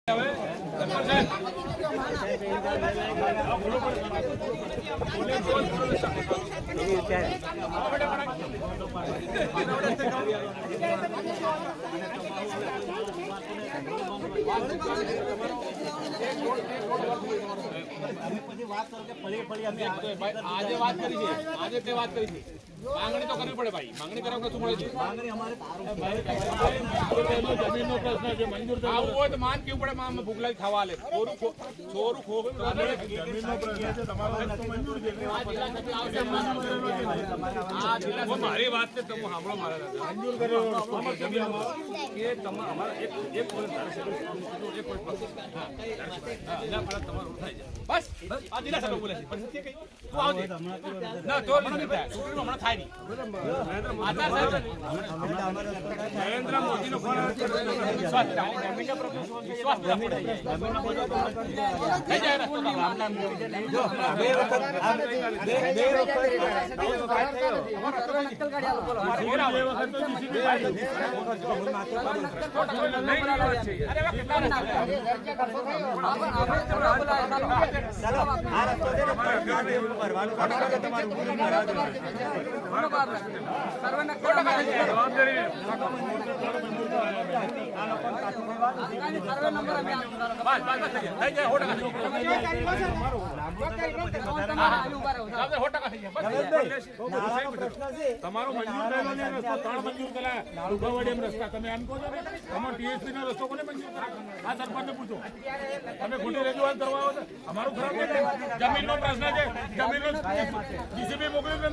આજે વાત કરી છે, આજે તે વાત કરી છે. માંગણી તો કરવી પડે ભાઈ, માંગણી કરવા શું મળે છે? જમીનનો પ્રશ્ન છે, મંજૂર આવું હોય તો માન કેવું પડે, માં ભૂખલા ખાવા લે છોરું જમીનનો પ્રશ્ન છે, તમારો રસ્તો મંજૂર છે. મારી વાત છે, તમે સાંભળો મારા મંજૂર કર્યો કે તમારા એક તમારું થાય છે બસ. આ જિલ્લા સાહેબ બોલે છે પણ સત્ય કઈ તું આવજે ના તો હમણાં થાય નહીં. નરેન્દ્ર મોદીનો ફોન આવે છે, વિશ્વાસ તમારો મંજૂર થયેલો ને રસ્તો 3 મંજૂર કરેલા ડુબાવાડી રસ્તા તમે એમ કહો છો ને તમારો ટીએસપી નો રસ્તો કોને મંજૂર કરાયો? આ સરપંચને પૂછો. તમે ખોટી રજૂઆત કરવા આવો છો, અમારું ખરાબ છે. જમીનનો પ્રશ્ન છે, જમીનનો જીસીબી મોકલી મેં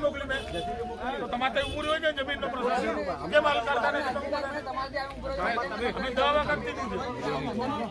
તો તમારે તો ઉમર હોય ને જમીનનો પ્રશ્ન કેમ હાલ કરતા નથી? તમે દવા કરતી નથી.